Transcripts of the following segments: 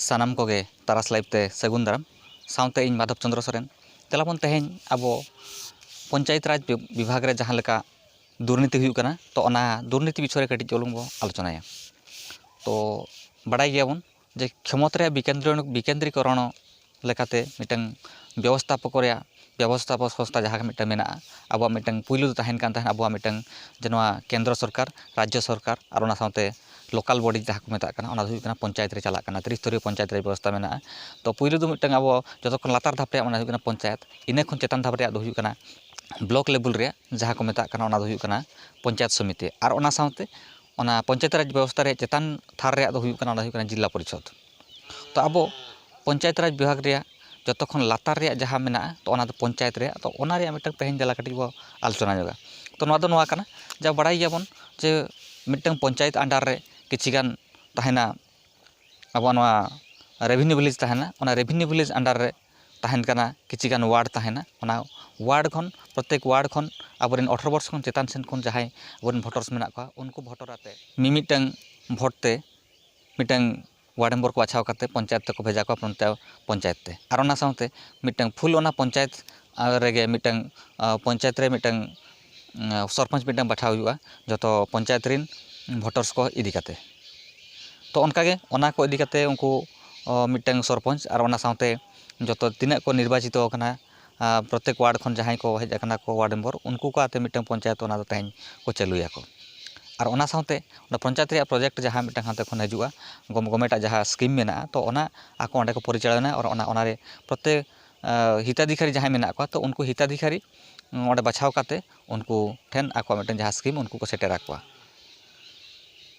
सानाम Koge तारास live ते सगुन दाराम साउंते इन माधव चंद्र सोरेन तेलाबन तेहें अब पंचायत राज विभाग रे जहाँ लेका दुर्नीति हुई कना तो ओना दुर्नीति विषय रे कटिज चलुंग बो आलोचनाया। तो बड़ाई गयाबन जे क्षमता रे विकेंद्रीकरण लेकाते मिटन व्यवस्थापक रे व्यवस्थापक संस्था जहाँ मिटन मेना अब मिटन पुइलु तहन कान तहन अब मिटन जनवा केंद्र सरकार राज्य सरकार और ओना साउते लोकल बॉडी जहाँ को मेता कना ओना हुई कना पंचायत रे चला कना त्रिस्तरीय पंचायत रे व्यवस्था मेना। तो पुइलु दो मिटन अब जतो खन लातार धाप रे ओना हुई कना पंचायत इने खन चेतन धाप रे दो हुई कना ब्लॉक लेवल रे जहाँ को मेता कना ओना हुई कना पंचायत समिति और ओना साउते ओना पंचायत राज व्यवस्था रे चेतन थार रे दो हुई कना ओना हुई कना जिला परिषद। तो अब पंचायत राज विभाग रे जतो खन लातार रे जहाँ मेना तो ओना दो पंचायत रे तो ओना रे मिटन तेहें जला कटी बो आलोचना जोगा। तो नोआ दो नोआ कना जा बड़ाई गयाबन जे मिटन पंचायत अंडर रे किछिगान तहना अब नोआ रेवेन्यू विलेज तहना ओना रेवेन्यू विलेज अंडर रे तहन कना किछिगान वार्ड तहना ओना वार्ड खन प्रत्येक वार्ड खन आबोरेन 18 वर्ष खन चेतान सेन खन जहां आबोरेन भोटर्स मेना को उनको भोटर आते मिमिटन भोट ते मिटन वार्ड मेंबर को बाछाव करते पंचायत तक भेजा को पंचायत ते और ओना साउते मिटन फुल ओना पंचायत रेगे मिटन पंचायत रे मिटन सरपंच मिटन बाछाव हुआ जतो पंचायत रिन भोटर्स को इदी काते। तो उनकागे ओना को इदी काते उनको मिटन सरपंच और ओना साउते जतो तिना को निर्वाचित होकना प्रत्येक वार्ड खन जहां को हेज अकना को वार्ड मेंबर उनको को आते मिटन पंचायत ओना दो तेहें को चालुया को और ओना साउते ओना पंचायत रे प्रोजेक्ट जहां मिटन हाते खन हजुआ गवर्नमेंट जहां स्कीम मेना तो ओना आको ओंडे को परिचालना और ओना रे प्रत्येक हिताधिकारी जहां मेना को तो उनको हिताधिकारी ओंडे बाछाव काते उनको ठेन आको मिटन जहां स्कीम उनको को सेटेरा को।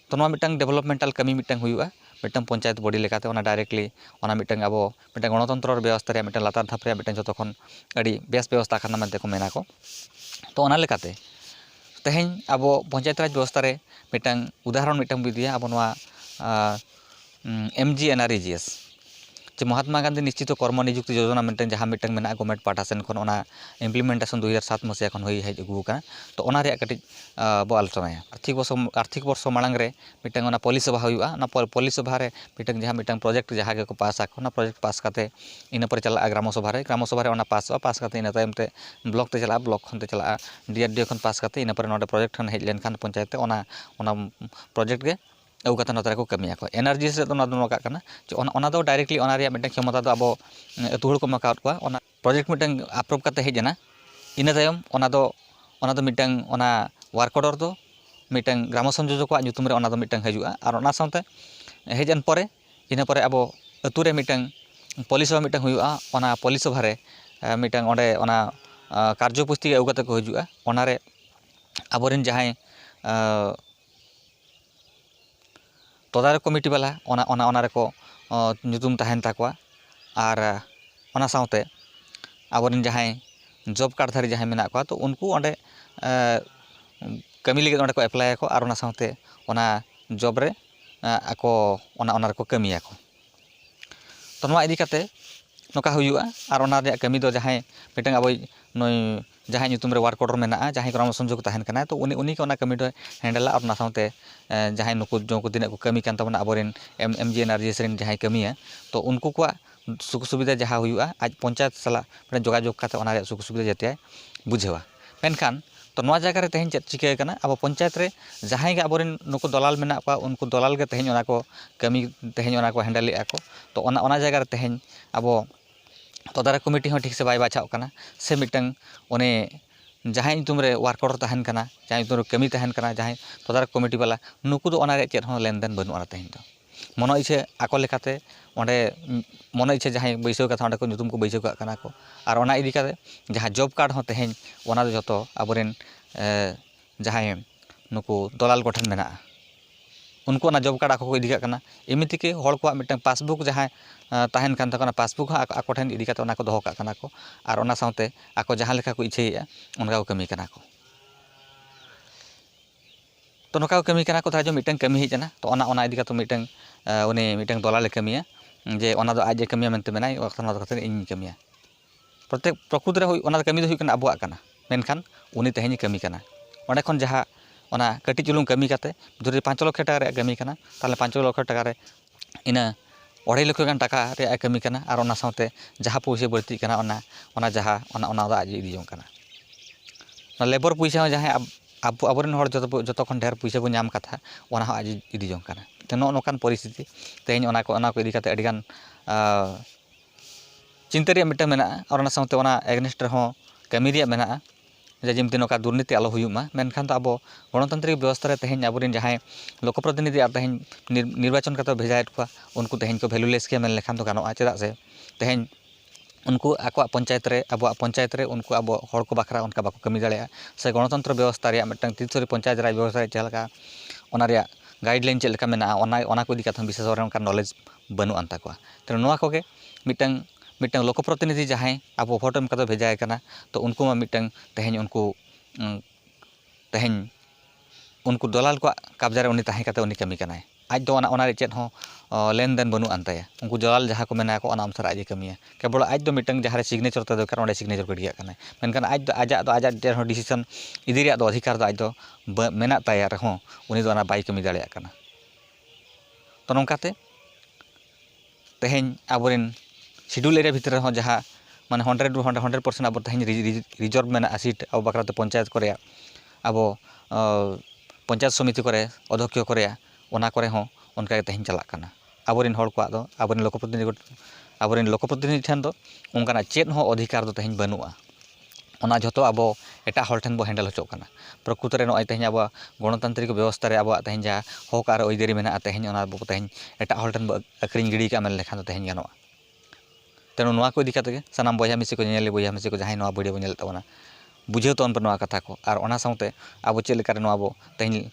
तो नोआ मिटन डेवलपमेंटल कमी मिटन हुआ मिटन पंचायत बॉडी लेकाते ओना डायरेक्टली ओना मिटन अब मिटन गणतंत्र व्यवस्था रे मिटन लातार धाप रे मिटन जतो खन अड़ी बेस व्यवस्था खाना मनते को मेना को। तो ओना लेकाते तेहें अब पंचायत राज व्यवस्था रे मिटन उदाहरण मिटन बिदिया अब नोआ MGNREGS जे महात्मा गांधी निश्चित कर्म नियुक्ति योजना मिटन जहां मिटन मेना गवर्नमेंट पाठा सेन खन ओना इम्प्लीमेंटेशन 2007 मसीहा खन होई हेज अगु का। तो ओना रे कटी बो आलोचनाया आर्थिक वर्ष मांग रे मिटन ओना पॉलिसी सभा हुआ ना पॉलिसी सभा रे मिटन जहां मिटन प्रोजेक्ट जहां के को पास आको ना प्रोजेक्ट पास काते इन पर चला ग्राम सभा रे ओना पास काते इन तायम ते ब्लॉक ते चला ब्लॉक खन ते चला DRDO खन पास काते इन पर नोडे प्रोजेक्ट खन हेज लेन खान पंचायत ते ओना प्रोजेक्ट गे अगु कथा नोतरे को कमिया को एनर्जी से ओना दो नोका कना जे ओना दो डायरेक्टली ओना रे मिटन क्षमता दो अब अतु हड़ को मकाउट को ओना प्रोजेक्ट मिटन अप्रूव काते हेजना इन तायम ओना दो मिटन ओना वर्क ऑर्डर दो मिटन ग्राम संयोजक को nyutum रे ओना दो मिटन हजुआ और ओना साउते हेजन परे इन परे अब अतु रे मिटन पॉलिसी सभा मिटन हुआ ओना पॉलिसी सभा रे मिटन ओंडे ओना कार्यपुस्तिका अगु काते को हजुआ ओना रे आबोरेन जहां तदारक कमिटी वाला ओना रे को nyutum तहन ताकवा और ओना साउते आबोरेन जहां जॉब कार्ड धारी जहां मेना को तो उनको ओंडे कमी लगे ओंडे को अप्लाई को और ओना साउते ओना जॉब रे आको ओना रे को कमिया को। तो नोआ इदी काते नोका हुआ और ओना रे कमी दो जहां मिटन अब नय जहां nyutum रे वर्क ऑर्डर मेना जहां ग्राम संयोजक तहन कना तो उनी को ओना कमी दो हैंडला और ओना साउते जहां नुकु जो तिना को कमी कान तबना आबोरेन MGNREGS रेन जहां कमिया तो उनको को सुख सुविधा जहां हुआ आज पंचायत साला मिटन जोगाजोग काते ओना रे सुख सुविधा जते बुझेवा। मेनखान तो नोआ जगह रे तेहें चेक चिका कना अब पंचायत रे जहां गे आबोरेन नुकु दलाल मेना को उनको दलाल गे तेहें ओना को कमी तेहें ओना को हैंडल लेआ को। तो ओना जगह रे तेहें अब तदारक कमिटी हो ठीक से बाय बाछाव कना से मिटन ओने जहां nyutum रे वर्क ऑर्डर तहन कना जहां nyutum रे कमी तहन कना जहां तदारक कमिटी वाला नुकु दो ओना रे चेत हो लेनदेन बनुआ तेहें दो मनो इच्छे आको लेकाते ओंडे मनो इच्छे जहां बैसव कथा ओंडे को nyutum को बैसव कना को और ओना इदी काते जहां जॉब कार्ड हो तेहें ओना दो जतो आबोरेन जहां नुकु दलाल कोठन मेना उनको ना जॉब कार्ड आको को इदी कना एमिति के हड़ को मिटन पासबुक जहां तहन कान तकना पासबुक आको ठेन इदी काते ओना को दोहो कना को और ओना साउते आको जहां लेखा को इच्छेया उनका को कमी कना को। तो नोका को कमी कना को जो मिटन कमी हेजना तो ओना इदी काते मिटन उनी मिटन दलाल कमिया जे ओना दो आज कमिया मेनते मेनाय ओना दो कते इन कमिया प्रत्येक प्रकृति रे ओना कमी दो हुई कना अबुआ कना मेनखान उनी तेहें कमी कना ओंडे खन जहां ओना कटी चुलुंग कमी काते धुरी 5 लाख टाका रे कमी कना ताले 5 लाख टाका रे इना 2.5 लाख गान टाका ᱨᱮᱭᱟᱜ ᱠᱟᱹᱢᱤ ᱠᱟᱱᱟ ᱟᱨ ᱚᱱᱟ ᱥᱟᱶᱛᱮ ᱡᱟᱦᱟᱸ ᱯᱩᱭᱥᱟᱹ ᱵᱟᱹᱲᱛᱤᱜ ᱠᱟᱱᱟ ᱚᱱᱟ ᱫᱚ ᱟᱡ ᱤᱫᱤ ᱡᱚᱝ ᱠᱟᱱᱟ ᱚᱱᱟ ᱞᱮᱵᱟᱨ ᱯᱩᱭᱥᱟᱹ ᱦᱚᱸ ᱡᱟᱦᱟᱸᱭ ᱟᱵᱚᱨᱮᱱ ᱦᱚᱲ ᱡᱚᱛᱚ ᱠᱷᱚᱱ ᱰᱷᱮᱨ ᱯᱩᱭᱥᱟᱹ ᱵᱚᱱ ᱧᱟᱢ ᱠᱟᱛᱷᱟ ᱚᱱᱟ ᱦᱚᱸ ᱟᱡ ᱤᱫᱤ ᱡᱚᱝ ᱠᱟᱱᱟ ᱱᱚᱜᱼᱚ ᱱᱚᱝᱠᱟᱱ ᱯᱚᱨᱤᱥᱛᱷᱤᱛᱤ ᱛᱮᱦᱮᱧ ᱚᱱᱟ ᱠᱚ ᱤᱫᱤ ᱠᱟᱛᱮ ᱟᱹᱰᱤᱜᱟᱱ ᱪᱤᱱᱛᱟᱹ ᱨᱮᱭᱟᱜ ᱢᱤᱫᱴᱟᱝ ᱢᱮᱱᱟᱜᱼᱟ ᱟᱨ ᱚᱱᱟ ᱥᱟᱶᱛᱮ ᱚᱱᱟ ᱮᱜᱱᱮᱥᱴ ᱨᱮᱦᱚᱸ ᱠᱟᱹᱢᱤ ᱨᱮᱭᱟᱜ ᱢᱮᱱᱟᱜᱼᱟ ᱡᱮ ᱡᱮᱢᱛᱤ ᱱᱚᱝᱠᱟ ᱫᱩᱨᱱᱤᱛᱤ ᱟᱞᱚ ᱦᱩᱭᱩᱜ ᱢᱟ ᱢᱮᱱᱠᱷᱟᱱ ᱫᱚ ᱟᱵᱚ ᱜᱚণᱚᱛᱟন্ত্রিক ᱵᱮᱵᱚᱥᱛᱷᱟ ᱨᱮ ᱛᱮᱦᱮᱧ ᱟᱵᱚᱨᱮᱱ ᱡᱟᱦᱟᱸᱭ ᱞᱳᱠᱚ ᱯᱨᱚᱛᱤᱱᱤᱫᱷᱤ ᱟᱨ ᱛᱮᱦᱮᱧ ᱱᱤᱨᱵᱟᱪᱚᱱ ᱠᱟᱛᱮ ᱵᱷᱮᱡᱟᱭᱮᱫ ᱠᱚᱣᱟ ᱩᱱᱠᱩ ᱛᱮᱦᱮᱧ ᱠᱚ ᱵᱷᱮᱞᱩᱞᱮᱥ ᱜᱮᱭᱟ ᱢᱮᱱ ᱞᱮᱠᱷᱟᱱ ᱫᱚ ᱜᱟᱱᱚᱜᱼᱟ ᱪᱮᱫᱟᱜ ᱥᱮ ᱛᱮᱦᱮᱧ ᱩᱱᱠᱩ ᱟᱠᱚᱣᱟᱜ ᱟᱵᱚᱣᱟᱜ ᱯᱚᱧᱪᱟᱭᱮᱛ ᱨᱮ ᱩᱱᱠᱩ ᱟᱵᱚ ᱦᱚᱲ ᱠᱚ ᱵᱟᱠᱷᱨᱟ ᱚᱱᱠᱟ ᱵᱟᱠᱚ ᱠᱟᱹᱢᱤ ᱫᱟᱲᱮᱭᱟᱜᱼᱟ ᱥᱮ ᱜᱚণᱚᱛᱚᱱᱛᱨᱚ ᱵᱮᱵᱚᱥᱛᱷᱟ ᱨᱮᱭᱟᱜ ᱢᱤᱫᱴᱟᱝ ᱛᱤᱨᱤᱥᱚᱨᱤ ᱯᱚᱧᱪᱟᱭᱮᱛ ᱨᱟᱡᱽ ᱵᱮᱵᱚᱥᱛᱷᱟ ᱨᱮ ᱪᱮᱫ ᱞᱮᱠᱟ ᱚᱱᱟ ᱨᱮᱭᱟᱜ ᱜᱟᱭᱤᱰᱞᱟᱭᱤᱱ ᱪᱮᱫ ᱞᱮᱠᱟ ᱢᱮᱱᱟᱜᱼᱟ ᱚᱱᱟ ᱠᱚ ᱤᱫᱤ ᱠᱟᱛᱮ ᱦᱚᱸ ᱵᱤᱥᱮᱥ ᱚᱱᱠᱟ ᱱᱚᱞᱮᱡᱽ ᱵᱟᱹᱱᱩᱜ ᱟᱱ ᱛᱟᱠᱚᱣᱟ ᱛᱚ ᱱᱚᱣᱟ ᱠᱚᱜᱮ ᱢᱤᱫᱴᱟᱝ ᱞᱳᱠᱚ ᱯᱨᱚᱛᱤᱱᱤᱫᱷᱤ ᱡᱟᱦᱟᱸᱭ ᱟᱵᱚ ᱵᱷᱳᱴ ᱮᱢ ᱠᱟᱛᱮ ᱵᱷᱮᱡᱟᱭ ᱠᱟᱱᱟ ᱛᱚ ᱩᱱᱠᱩ ᱢᱟ ᱢᱤᱫᱴᱟᱝ ᱛᱮᱦᱮᱧ ᱩᱱᱠᱩ ᱫᱚᱞᱟᱞ ᱠᱚᱣᱟᱜ ᱠᱟᱵᱡᱟ ᱨᱮ ᱩᱱᱤ ᱛᱟᱦᱮᱸ ᱠᱟᱛᱮ ᱩᱱᱤ ᱠᱟᱹᱢᱤ ᱠᱟᱱᱟᱭ ᱟᱡ ᱫᱚ ᱚᱱᱟ ᱨᱮ ᱪᱮᱫ ᱦᱚᱸ ᱞᱮᱱᱫᱮᱱ ᱵᱟᱹᱱᱩᱜ ᱟᱱ ᱛᱟᱭᱟ ᱩᱱᱠᱩ ᱫᱚᱞᱟᱞ ᱡᱟᱦᱟᱸ ᱠᱚ ᱢᱮᱱᱟ ᱠᱚ ᱚᱱᱟ ᱚᱱᱩᱥᱟᱨ ᱟᱡ ᱮ ᱠᱟᱹᱢᱤᱭᱟ ᱠᱮᱵᱚᱞ ᱟᱡ ᱫᱚ ᱢᱤᱫᱴᱟᱝ ᱡᱟᱦᱟᱸ ᱨᱮ ᱥᱤᱜᱽᱱᱮᱪᱟᱨ ᱛᱟᱭ ᱫᱚᱨᱠᱟর ᱚᱸᱰᱮ ᱥᱤᱜᱽᱱᱮᱪᱟᱨ ᱜᱤᱰᱤ ᱠᱟᱜ ᱠᱟᱱᱟᱭ ᱢᱮᱱᱠᱷᱟᱱ ᱟᱡᱟᱜ ᱦᱚᱸ ᱰᱤᱥᱤᱥᱚᱱ ᱤᱫᱤ ᱨᱮᱭᱟᱜ ᱫᱚ ᱚᱫᱷᱤᱠᱟᱨ ᱫᱚ ᱟᱡ ᱫᱚ ᱢᱮᱱᱟᱜ ᱛᱟᱭᱟ ᱨᱮᱦᱚᱸᱩᱱᱤ ᱫᱚ ᱚᱱᱟ ᱵᱟᱭ ᱠᱟᱹᱢᱤ ᱫᱟᱲᱮᱭᱟᱜ ᱠᱟᱱᱟ ᱛᱚ ᱱᱚᱝᱠᱟᱛᱮ ᱛᱮᱦᱮᱧ ᱟᱵᱚᱨᱮᱱ ᱥᱤᱰᱩᱞ ᱮᱨᱤᱭᱟ ᱵᱷᱤᱛᱨᱤ ᱨᱮᱦᱚᱸ ᱡᱟᱦᱟᱸ ᱢᱟᱱᱮ 100% ᱟᱵᱚ ᱛᱮᱦᱮᱧ ᱨᱤᱡᱚᱨᱵᱷ ᱢᱮᱱᱟᱜᱼᱟ ᱥᱤᱴ ᱟᱵᱚ ᱵᱟᱠᱷᱨᱟᱛᱮ ᱯᱚᱧᱪᱟᱭᱮᱛ ᱠᱚ ᱨᱮᱭᱟᱜ ᱟᱵᱚ ᱯᱚᱧᱪᱟᱭᱮᱛ ᱥᱚᱢᱤᱛᱤ ᱠᱚᱨᱮ ᱚᱫᱽᱫᱷᱚᱠᱠᱷᱚ ᱠᱚ ᱨᱮᱭᱟᱜ ᱚᱱᱟ ᱠᱚᱨᱮ ᱦᱚᱸ ᱚᱱᱠᱟᱜᱮ ᱛᱮᱦᱮᱧ ᱪᱟᱞᱟᱜ ᱠᱟᱱᱟ ᱟᱵᱚᱨᱮᱱ ᱦᱚᱲ ᱠᱚᱣᱟᱜ ᱫᱚ ᱟᱵᱚᱨᱮᱱ ᱞᱳᱠᱚ ᱯᱨᱚᱛᱤᱱᱤᱫᱷᱤ ᱴᱷᱮᱱ ᱫᱚ ᱚᱱᱠᱟᱱᱟᱜ ᱪᱮᱫ ᱦᱚᱸ ᱚᱫᱷᱤᱠᱟᱨ ᱫᱚ ᱛᱮᱦᱮᱧ ᱵᱟᱹᱱᱩᱜᱼᱟ ᱚᱱᱟ ᱡᱷᱚᱛᱚ ᱟᱵᱚ ᱮᱴᱟᱜ ᱦᱚᱲ ᱴᱷᱮᱱ ᱵᱚ ᱦᱮᱱᱰᱮᱞ ᱦᱚᱪᱚᱜ ᱠᱟᱱᱟ ᱯᱨᱚᱠᱨᱤᱛᱚ ᱨᱮ ᱱᱚᱜᱼᱚᱭ ᱛᱮᱦᱮᱧ ᱟᱵᱚᱣᱟᱜ ᱜᱚণᱚᱛᱟন্ত্রিক ᱵᱮᱵᱚᱥᱛᱷᱟ ᱨᱮ ᱟᱵᱚᱣᱟᱜ ᱛᱮᱦᱮᱧ ᱡᱟᱦᱟᱸ ᱦᱚᱠ ᱟᱨ ᱟᱹᱭᱫᱟᱹᱨᱤ ᱢᱮᱱᱟᱜᱼᱟ ᱛᱮᱦᱮᱧ ᱚᱱᱟ ᱟᱵᱚ ᱛᱮᱦᱮᱧ ᱮᱴᱟᱜ ᱦᱚᱲ ᱴᱷᱮᱱ ᱵᱚ ᱟᱹᱠᱷᱨᱤᱧ ᱜᱤᱰᱤ ᱠᱟᱜᱼᱟ ᱢᱮᱱ ᱞᱮᱠᱷᱟᱱ ᱫᱚ ᱛᱮᱦᱮᱧ ᱜᱟᱱᱚᱜᱼᱟ ᱛᱮᱱᱚ ᱱᱚᱣᱟ ᱠᱚ ᱤᱫᱤ ᱠᱟᱛᱮ ᱜᱮ ᱥᱟᱱᱟᱢ ᱵᱚᱭᱦᱟ ᱢᱤᱥᱤ ᱠᱚ ᱧᱮᱧᱮᱞᱤᱭᱟᱹ ᱵᱚᱭᱦᱟ ᱢᱤᱥᱤ ᱠᱚ ᱡᱟᱦᱟᱸᱭ ᱱᱚᱣᱟ ᱵᱷᱤᱰᱤᱭᱳ ᱵᱚ ᱧᱮᱞᱮᱫ ᱛᱟᱵᱚᱱᱟ ᱵᱩᱡᱷᱟᱹᱣ ᱛᱟᱵᱚᱱ ᱯᱮ ᱱᱚᱣᱟ ᱠᱟᱛᱷᱟ ᱠᱚ ᱟᱨ ᱚᱱᱟ ᱥᱟᱶᱛᱮ ᱟᱵᱚ ᱪᱮᱫ ᱞᱮᱠᱟᱨᱮ ᱱᱚᱣᱟ ᱵᱚ ᱛᱮᱦᱮᱧ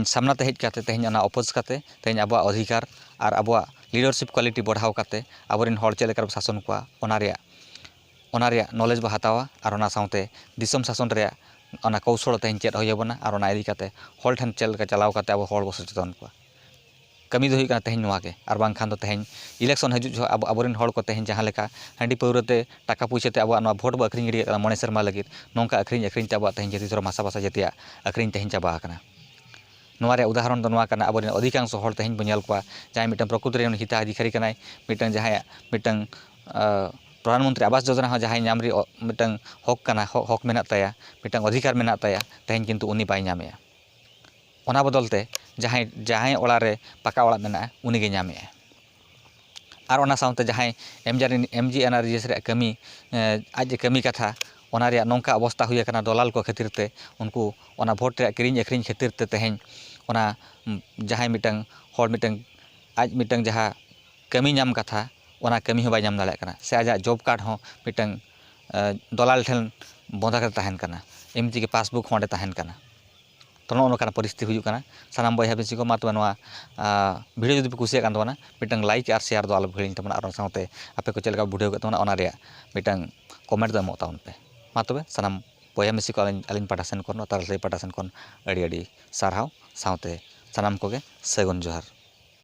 ᱥᱟᱢᱱᱟ ᱛᱮ ᱦᱮᱡ ᱠᱟᱛᱮ ᱛᱮᱦᱮᱧ ᱚᱱᱟ ᱚᱯᱳᱡᱽ ᱠᱟᱛᱮ ᱛᱮᱦᱮᱧ ᱟᱵᱚᱣᱟᱜ ᱚᱫᱷᱤᱠᱟᱨ ᱟᱨ ᱟᱵᱚᱣᱟᱜ ᱞᱤᱰᱟᱨᱥᱤᱯ ᱠᱳᱣᱟᱞᱤᱴᱤ ᱵᱟᱲᱦᱟᱣ ᱠᱟᱛᱮ ᱟᱵᱚᱨᱮᱱ ᱦᱚᱲ ᱪᱮᱫ ᱞᱮᱠᱟ ᱵᱚ ᱥᱟᱥᱚᱱ ᱠᱚᱣᱟ ᱚᱱᱟ ᱨᱮᱭᱟᱜ ᱱᱚᱞᱮᱡᱽ ᱵᱚ ᱦᱟᱛᱟᱣᱟ ᱟᱨ ᱚᱱᱟ ᱥᱟᱶᱛᱮ ᱫᱤᱥᱚᱢ ᱥᱟᱥᱚᱱ ᱨᱮᱭᱟᱜ ᱚᱱᱟ ᱠᱳᱣᱥᱚᱞ ᱛᱮᱦᱮᱧ ᱪᱮᱫ ᱦᱩᱭ ᱟᱵᱚᱱᱟ ᱟᱨ ᱚᱱᱟ ᱤᱫᱤ ᱠᱟᱛᱮ ᱦᱚᱲ ᱴᱷᱮᱱ ᱪᱮᱫ ᱞᱮᱠᱟ ᱪᱟᱞᱟᱣ ᱠᱟᱛᱮ ᱟᱵᱚ ᱦᱚᱲ ᱵᱚ ᱥᱚᱪᱮᱛᱚᱱ ᱠᱚᱣᱟ ᱠᱟᱹᱢᱤ ᱫᱚ ᱦᱩᱭᱩᱜ ᱠᱟᱱᱟ ᱛᱮᱦᱮᱧ ᱱᱚᱣᱟ ᱜᱮ ᱟᱨ ᱵᱟᱝᱠᱷᱟᱱ ᱫᱚ ᱛᱮᱦᱮᱧ ᱤᱞᱮᱠᱥᱚᱱ ᱦᱤᱡᱩᱜ ᱡᱚᱠᱷᱚᱱ ᱟᱵᱚᱨᱮᱱ ᱦᱚᱲ ᱠᱚ ᱛᱮᱦᱮᱧ ᱡᱟᱦᱟᱸ ᱞᱮᱠᱟ ᱦᱟᱺᱰᱤ ᱯᱟᱹᱣᱨᱟᱹ ᱛᱮ ᱴᱟᱠᱟ ᱯᱩᱭᱥᱟᱹ ᱛᱮ ᱟᱵᱚᱣᱟᱜ ᱱᱚᱣᱟ ᱵᱷᱳᱴ ᱵᱚ ᱟᱹᱠᱷᱨᱤᱧ ᱜᱤᱰᱤ ᱠᱟᱜ ᱠᱟᱱᱟ 9 ᱥᱮᱨᱢᱟ ᱞᱟᱹᱜᱤᱫ ᱱᱚᱝᱠᱟ ᱟᱹᱠᱷᱨᱤᱧ ᱛᱮ ᱟᱵᱚᱣᱟᱜ ᱛᱮᱦᱮᱧ ᱡᱟᱹᱛᱤ ᱫᱷᱚᱨᱚᱢ ᱦᱟᱥᱟ ᱵᱷᱟᱥᱟ ᱡᱟᱹᱛᱤᱭᱟᱜ ᱟᱹᱠᱷᱨᱤᱧ ᱛᱮᱦᱮᱧ ᱪᱟᱵᱟ ᱟᱠᱟᱱᱟ ᱱᱚᱣᱟ ᱨᱮᱭᱟᱜ ᱩᱫᱟᱦᱚᱨᱚᱱ ᱫᱚ ᱱᱚᱣᱟ ᱠᱟᱱᱟ ᱟᱵᱚᱨᱮᱱ ᱚᱫᱷᱤᱠᱟᱝᱥᱚ ᱦᱚᱲ ᱛᱮᱦᱮᱧ ᱵᱚ ᱧᱮᱞ ᱠᱚᱣᱟ ᱡᱟᱦᱟᱸᱭ ᱢᱤᱫᱴᱟᱝ ᱯᱨᱚᱠᱨᱤᱛᱤ ᱨᱮ ᱦᱤᱛᱟଧିᱠᱟᱨᱤ ᱠᱟᱱᱟᱭ ᱢᱤᱫᱴᱟᱝ ᱡᱟᱦᱟᱸᱭᱟᱜ ᱢᱤᱫᱴᱟᱝ ᱯᱨᱚᱫᱷᱟᱱ ᱢᱚᱱᱛᱨᱤ ᱟᱵᱟᱥ ᱡᱳᱡᱚᱱᱟ ᱦᱚᱸ ᱡᱟᱦᱟᱸᱭ ᱧᱟᱢ ᱨᱮᱭᱟᱜ ᱢᱤᱫᱴᱟᱝ ᱦᱚᱠ ᱠᱟᱱᱟ ᱦᱚᱠ ᱢᱮᱱᱟᱜ ᱛᱟᱭᱟ ᱢᱤᱫᱴᱟᱝ ᱚᱫᱷᱤᱠᱟর ᱢᱮᱱᱟᱜ ᱛᱟᱭᱟ ᱛᱮᱦᱮᱧ ᱠᱤᱱᱛᱩ ᱩᱱᱤ ᱵᱟᱭ ᱧᱟᱢᱮᱜᱼᱟ ᱚᱱᱟ ᱵᱚᱫᱚᱞ ᱛᱮ ᱡᱟᱦᱟᱸᱭ ᱚᱲᱟᱜ ᱨᱮ ᱯᱟᱠᱟ ᱚᱲᱟᱜ ᱢᱮᱱᱟᱜᱼᱟ ᱩᱱᱤᱜᱮ ᱧᱟᱢᱮᱜᱼᱟ ᱟᱨ ᱚᱱᱟ ᱥᱟᱶᱛᱮ ᱡᱟᱦᱟᱸᱭ MGNREGS ᱨᱮᱭᱟᱜ ᱠᱟᱹᱢᱤ ᱟᱡ ᱮ ᱠᱟᱹᱢᱤ ᱠᱟᱛᱷᱟ ᱚᱱᱟ ᱨᱮᱭᱟᱜ ᱱᱚᱝᱠᱟ ᱚᱵᱚᱥᱛᱟ ᱦᱩᱭ ᱟᱠᱟᱱᱟ ᱫᱚᱞᱟᱞ ᱠᱚ ᱠᱷᱟᱹᱛᱤᱨ ᱛᱮ ᱩᱱᱠᱩ ᱚᱱᱟ ᱵᱷᱳᱴ ᱨᱮᱭᱟᱜ ᱠᱤᱨᱤᱧ ᱟᱹᱠᱷᱨᱤᱧ ᱠᱷᱟᱹᱛᱤᱨ ᱛᱮ ᱛᱮᱦᱮᱧ ᱚᱱᱟ ᱡᱟᱦᱟᱸᱭ ᱢᱤᱫᱴᱟᱝ ᱦᱚᱲ ᱟᱡ ᱢᱤᱫᱴᱟᱝ ᱡᱟᱦᱟᱸ ᱠᱟᱹᱢᱤ ᱧᱟᱢ ᱠᱟᱛᱷᱟ ᱚᱱᱟ ᱠᱟᱹᱢᱤ ᱦᱚᱸ ᱵᱟᱭ ᱧᱟᱢ ᱫᱟᱲᱮᱭᱟᱜ ᱠᱟᱱᱟ ᱥᱮ ᱟᱡᱟᱜ ᱡᱚᱵ ᱠᱟᱨᱰ ᱦᱚᱸ ᱢᱤᱫᱴᱟᱝ ᱫᱚᱞᱟᱞ ᱴᱷᱮᱱ ᱵᱚᱸᱫᱟ ᱠᱟᱛᱮ ᱛᱟᱦᱮᱱ ᱠᱟᱱᱟ ᱮᱢᱱᱤ ᱛᱮᱜᱮ ᱯᱟᱥᱵᱩᱠ ᱦᱚᱸ ᱚᱸᱰᱮ ᱛᱟᱦᱮᱱ ᱠᱟᱱᱟ ᱛᱚ ᱱᱚᱜᱼᱚ ᱱᱚᱝᱠᱟᱱᱟᱜ ᱯᱚᱨᱤᱥᱛᱷᱤᱛᱤ ᱦᱩᱭᱩᱜ ᱠᱟᱱᱟ ᱥᱟᱱᱟᱢ ᱵᱚᱭᱦᱟ ᱵᱤᱥᱤ ᱠᱚ ᱢᱟ ᱛᱚᱵᱮ ᱱᱚᱣᱟ ᱵᱷᱤᱰᱤᱭᱳ ᱡᱩᱫᱤ ᱯᱮ ᱠᱩᱥᱤᱭᱟᱜ ᱠᱟᱱ ᱛᱟᱵᱚᱱᱟ ᱢᱤᱫᱴᱟᱝ ᱞᱟᱭᱤᱠ ᱟᱨ ᱥᱮᱭᱟᱨ ᱫᱚ ᱟᱞᱚ ᱯᱮ ᱦᱤᱲᱤᱧ ᱛᱟᱵᱚᱱᱟ ᱟᱨ ᱚᱱᱟ ᱥᱟᱶᱛᱮ ᱟᱯᱮ ᱠᱚ ᱪᱮᱫ ᱞᱮᱠᱟ ᱵᱩᱡᱷᱟᱹᱣ ᱠᱮᱫ ᱛᱟᱵᱚᱱᱟ ᱚᱱᱟ ᱨᱮᱭᱟᱜ ᱢᱤᱫᱴᱟᱝ ᱠᱚᱢᱮᱱᱴ ᱫᱚ ᱮᱢᱚᱜ ᱛᱟᱵᱚᱱ ᱯᱮ ᱢᱟ ᱛᱚᱵᱮ ᱥᱟᱱᱟᱢ ᱵᱚᱭᱦᱟ ᱢᱤᱥᱤ ᱠᱚ ᱟᱹᱞᱤᱧ ᱯᱟᱦᱴᱟ ᱥᱮᱱ ᱠᱷᱚᱱ ᱛᱟᱨᱟᱥᱤᱧ ᱯᱟᱦᱴᱟ ᱥᱮᱱ ᱠᱷᱚᱱ ᱟᱹᱰᱤ ᱥᱟᱨᱦᱟᱣ ᱥᱟᱶᱛᱮ ᱥᱟᱱᱟᱢ ᱠᱚᱜᱮ ᱥᱟᱹᱜᱩᱱ ᱡᱚᱦᱟᱨ